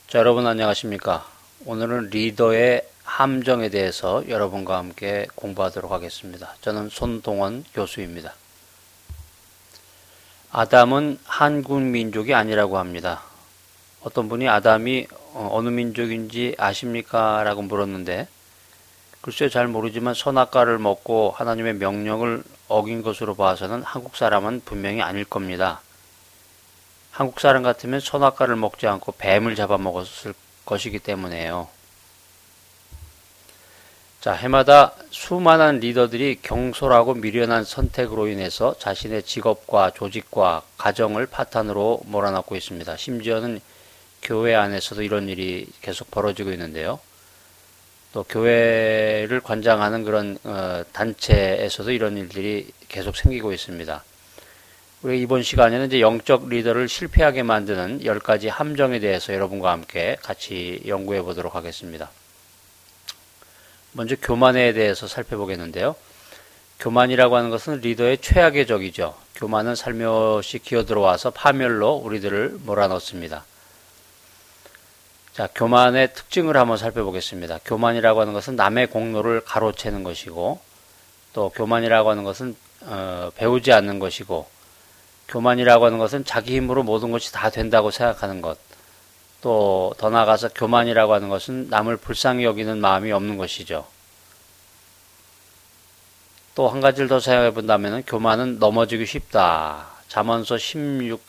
자, 여러분 안녕하십니까? 오늘은 리더의 함정에 대해서 여러분과 함께 공부하도록 하겠습니다. 저는 손동원 교수입니다. 아담은 한국 민족이 아니라고 합니다. 어떤 분이 아담이 어느 민족인지 아십니까? 라고 물었는데 글쎄 잘 모르지만 선악과를 먹고 하나님의 명령을 어긴 것으로 봐서는 한국 사람은 분명히 아닐 겁니다. 한국 사람 같으면 선악과를 먹지 않고 뱀을 잡아먹었을 것이기 때문에요. 자, 해마다 수많은 리더들이 경솔하고 미련한 선택으로 인해서 자신의 직업과 조직과 가정을 파탄으로 몰아넣고 있습니다. 심지어는 교회 안에서도 이런 일이 계속 벌어지고 있는데요. 또 교회를 관장하는 그런 단체에서도 이런 일들이 계속 생기고 있습니다. 우리 이번 시간에는 이제 영적 리더를 실패하게 만드는 10가지 함정에 대해서 여러분과 함께 같이 연구해 보도록 하겠습니다. 먼저 교만에 대해서 살펴보겠는데요. 교만이라고 하는 것은 리더의 최악의 적이죠. 교만은 살며시 기어들어와서 파멸로 우리들을 몰아넣습니다. 자, 교만의 특징을 한번 살펴보겠습니다. 교만이라고 하는 것은 남의 공로를 가로채는 것이고, 또 교만이라고 하는 것은 배우지 않는 것이고, 교만이라고 하는 것은 자기 힘으로 모든 것이 다 된다고 생각하는 것. 또 더 나아가서 교만이라고 하는 것은 남을 불쌍히 여기는 마음이 없는 것이죠. 또 한 가지를 더 생각해 본다면 교만은 넘어지기 쉽다. 잠언서 16장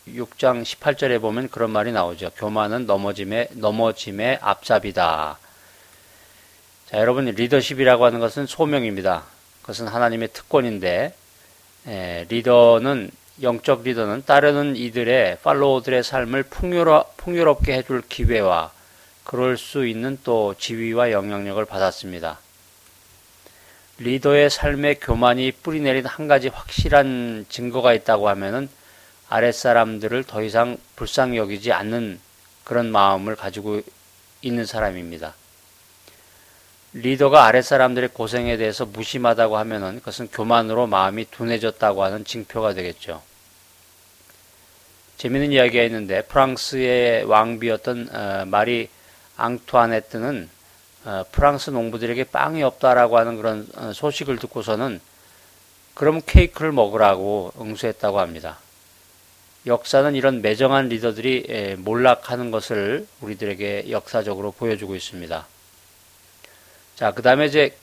18절에 보면 그런 말이 나오죠. 교만은 넘어짐의 앞잡이다. 자, 여러분 리더십이라고 하는 것은 소명입니다. 그것은 하나님의 특권인데 영적 리더는 따르는 이들의 팔로워들의 삶을 풍요롭게 해줄 기회와 그럴 수 있는 또 지위와 영향력을 받았습니다. 리더의 삶에 교만이 뿌리내린 한 가지 확실한 증거가 있다고 하면은 아랫사람들을 더 이상 불쌍히 여기지 않는 그런 마음을 가지고 있는 사람입니다. 리더가 아랫사람들의 고생에 대해서 무심하다고 하면은 그것은 교만으로 마음이 둔해졌다고 하는 징표가 되겠죠. 재미있는 이야기가 있는데 프랑스의 왕비였던 마리 앙투아네트는 프랑스 농부들에게 빵이 없다라고 하는 그런 소식을 듣고서는 그럼 케이크를 먹으라고 응수했다고 합니다. 역사는 이런 매정한 리더들이 몰락하는 것을 우리들에게 역사적으로 보여주고 있습니다. 자, 그 다음에 이제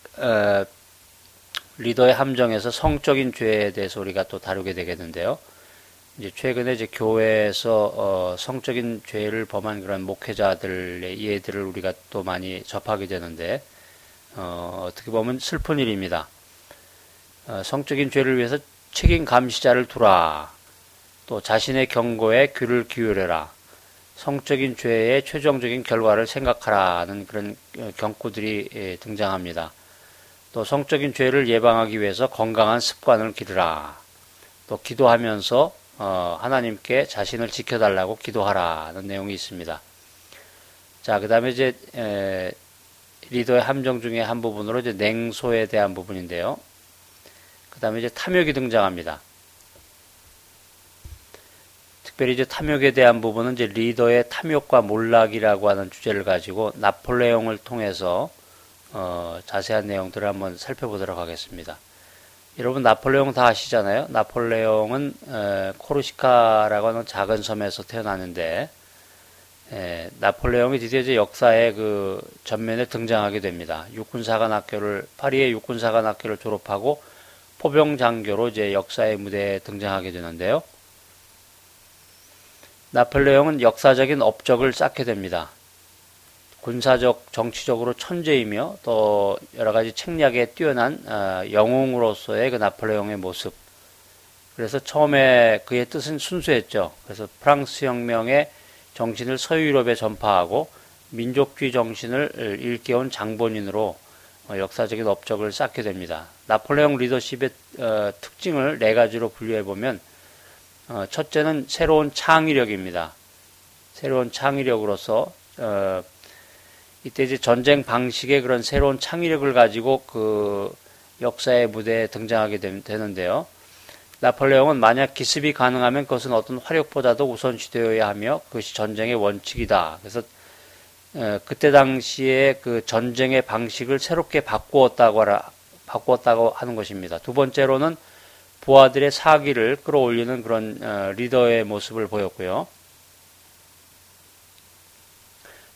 리더의 함정에서 성적인 죄에 대해서 우리가 또 다루게 되겠는데요. 이제 최근에 이제 교회에서 성적인 죄를 범한 그런 목회자들의 예들을 우리가 또 많이 접하게 되는데 어떻게 보면 슬픈 일입니다. 성적인 죄를 위해서 책임 감시자를 두라. 또 자신의 경고에 귀를 기울여라. 성적인 죄의 최종적인 결과를 생각하라는 그런 경고들이 등장합니다. 또 성적인 죄를 예방하기 위해서 건강한 습관을 기르라. 또 기도하면서 하나님께 자신을 지켜달라고 기도하라는 내용이 있습니다. 자, 그 다음에 이제 리더의 함정 중에 한 부분으로 이제 냉소에 대한 부분인데요. 그 다음에 이제 탐욕이 등장합니다. 특별히 이제 탐욕에 대한 부분은 이제 리더의 탐욕과 몰락이라고 하는 주제를 가지고 나폴레옹을 통해서 자세한 내용들을 한번 살펴보도록 하겠습니다. 여러분 나폴레옹 다 아시잖아요. 나폴레옹은 코르시카라고 하는 작은 섬에서 태어났는데 나폴레옹이 드디어 이제 역사의 그 전면에 등장하게 됩니다. 파리의 육군사관학교를 졸업하고 포병장교로 이제 역사의 무대에 등장하게 되는데요. 나폴레옹은 역사적인 업적을 쌓게 됩니다. 군사적, 정치적으로 천재이며 또 여러 가지 책략에 뛰어난 영웅으로서의 그 나폴레옹의 모습. 그래서 처음에 그의 뜻은 순수했죠. 그래서 프랑스 혁명의 정신을 서유유럽에 전파하고 민족주의 정신을 일깨운 장본인으로 역사적인 업적을 쌓게 됩니다. 나폴레옹 리더십의 특징을 4가지로 분류해보면 첫째는 새로운 창의력입니다. 새로운 창의력으로서 이때 이제 전쟁 방식의 그런 새로운 창의력을 가지고 그 역사의 무대에 등장하게 되는데요. 나폴레옹은 만약 기습이 가능하면 그것은 어떤 화력보다도 우선시되어야 하며 그것이 전쟁의 원칙이다. 그래서 그때 당시에 그 전쟁의 방식을 새롭게 바꾸었다고 하는 것입니다. 두 번째로는 부하들의 사기를 끌어올리는 그런 리더의 모습을 보였고요.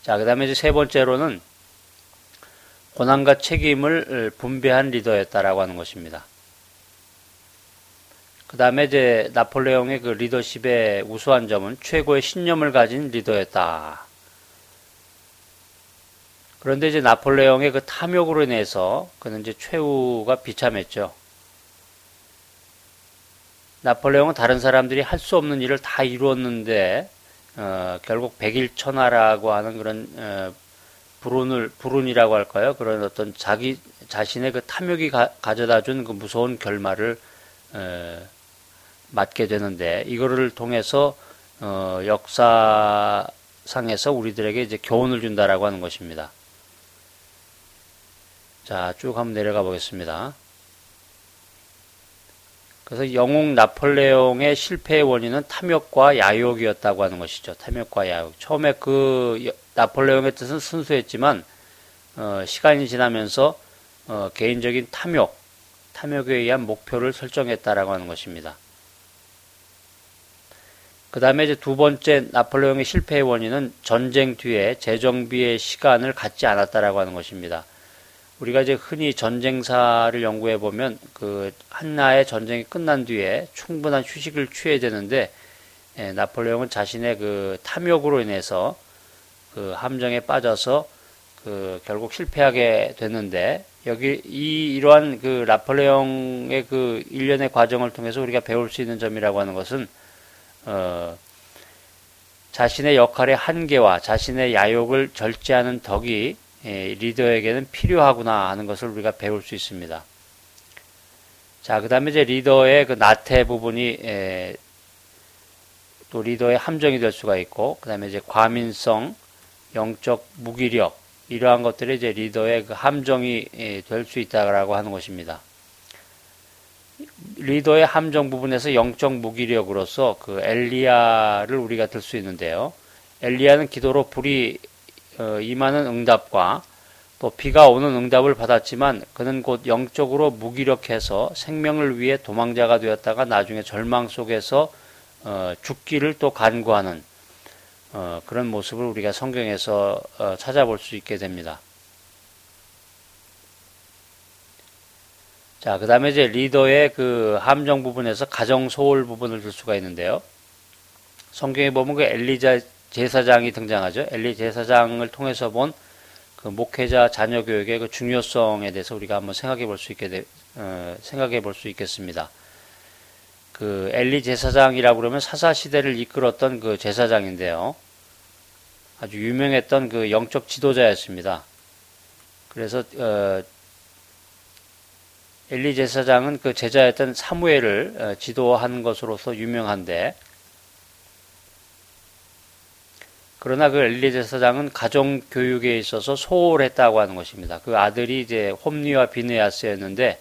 자, 그 다음에 이제 세 번째로는 고난과 책임을 분배한 리더였다라고 하는 것입니다. 그 다음에 이제 나폴레옹의 그 리더십의 우수한 점은 최고의 신념을 가진 리더였다. 그런데 이제 나폴레옹의 그 탐욕으로 인해서 그는 이제 최후가 비참했죠. 나폴레옹은 다른 사람들이 할 수 없는 일을 다 이루었는데 결국 백일천하라고 하는 그런 불운이라고 할까요? 그런 어떤 자기 자신의 그 탐욕이 가져다준 그 무서운 결말을 맞게 되는데 이거를 통해서 역사상에서 우리들에게 이제 교훈을 준다라고 하는 것입니다. 자, 쭉 한번 내려가 보겠습니다. 그래서 영웅 나폴레옹의 실패의 원인은 탐욕과 야욕이었다고 하는 것이죠. 탐욕과 야욕. 처음에 그 나폴레옹의 뜻은 순수했지만 시간이 지나면서 개인적인 탐욕에 의한 목표를 설정했다라고 하는 것입니다. 그 다음에 이제 두 번째 나폴레옹의 실패의 원인은 전쟁 뒤에 재정비의 시간을 갖지 않았다라고 하는 것입니다. 우리가 이제 흔히 전쟁사를 연구해 보면 그 한나의 전쟁이 끝난 뒤에 충분한 휴식을 취해야 되는데 나폴레옹은 자신의 그 탐욕으로 인해서 그 함정에 빠져서 그 결국 실패하게 됐는데 이러한 그 나폴레옹의 그 일련의 과정을 통해서 우리가 배울 수 있는 점이라고 하는 것은 자신의 역할의 한계와 자신의 야욕을 절제하는 덕이 리더에게는 필요하구나 하는 것을 우리가 배울 수 있습니다. 자, 그 다음에 이제 리더의 그 나태 부분이 또 리더의 함정이 될 수가 있고, 그 다음에 이제 과민성, 영적 무기력, 이러한 것들이 이제 리더의 그 함정이 될 수 있다라고 하는 것입니다. 리더의 함정 부분에서 영적 무기력으로서 그 엘리야를 우리가 들 수 있는데요. 엘리야는 기도로 불이 임하는 응답과 또 비가 오는 응답을 받았지만 그는 곧 영적으로 무기력해서 생명을 위해 도망자가 되었다가 나중에 절망 속에서 죽기를 또 간구하는 그런 모습을 우리가 성경에서 찾아볼 수 있게 됩니다. 자, 그 다음에 이제 리더의 그 함정 부분에서 가정 소홀 부분을 들 수가 있는데요. 성경에 보면 그 엘리 제사장이 등장하죠. 엘리 제사장을 통해서 본 그 목회자 자녀 교육의 그 중요성에 대해서 우리가 한번 생각해 볼 수 있겠습니다. 그 엘리 제사장이라고 그러면 사사 시대를 이끌었던 그 제사장인데요. 아주 유명했던 그 영적 지도자였습니다. 그래서 엘리 제사장은 그 제자였던 사무엘을 지도한 것으로서 유명한데, 그러나 그 엘리 제사장은 가정 교육에 있어서 소홀했다고 하는 것입니다. 그 아들이 이제 홈리와 비느야스였는데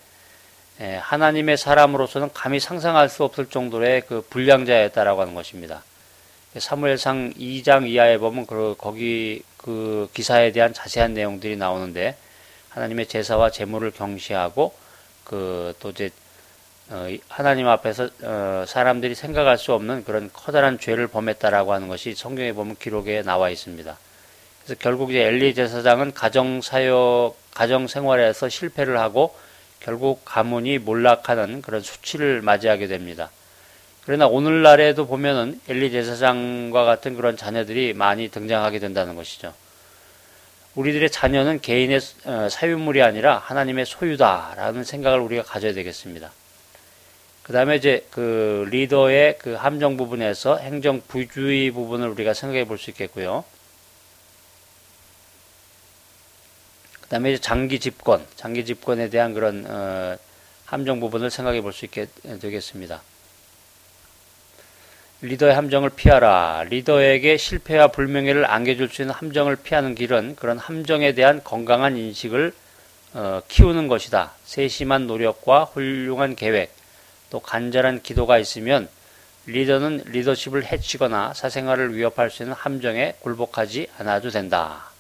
하나님의 사람으로서는 감히 상상할 수 없을 정도의 그 불량자였다라고 하는 것입니다. 사무엘상 2장 이하에 보면 거기 그 기사에 대한 자세한 내용들이 나오는데, 하나님의 제사와 제물을 경시하고 또 이제 하나님 앞에서 사람들이 생각할 수 없는 그런 커다란 죄를 범했다라고 하는 것이 성경에 보면 기록에 나와 있습니다. 그래서 결국 이제 엘리 제사장은 가정 생활에서 실패를 하고 결국 가문이 몰락하는 그런 수치를 맞이하게 됩니다. 그러나 오늘날에도 보면은 엘리 제사장과 같은 그런 자녀들이 많이 등장하게 된다는 것이죠. 우리들의 자녀는 개인의 사유물이 아니라 하나님의 소유다라는 생각을 우리가 가져야 되겠습니다. 그 다음에 이제 그 리더의 그 함정 부분에서 행정 부주의 부분을 우리가 생각해 볼 수 있겠고요. 그 다음에 이제 장기 집권에 대한 그런 함정 부분을 생각해 볼 수 있게 되겠습니다. 리더의 함정을 피하라. 리더에게 실패와 불명예를 안겨줄 수 있는 함정을 피하는 길은 그런 함정에 대한 건강한 인식을 키우는 것이다. 세심한 노력과 훌륭한 계획, 또 간절한 기도가 있으면 리더는 리더십을 해치거나 사생활을 위협할 수 있는 함정에 굴복하지 않아도 된다.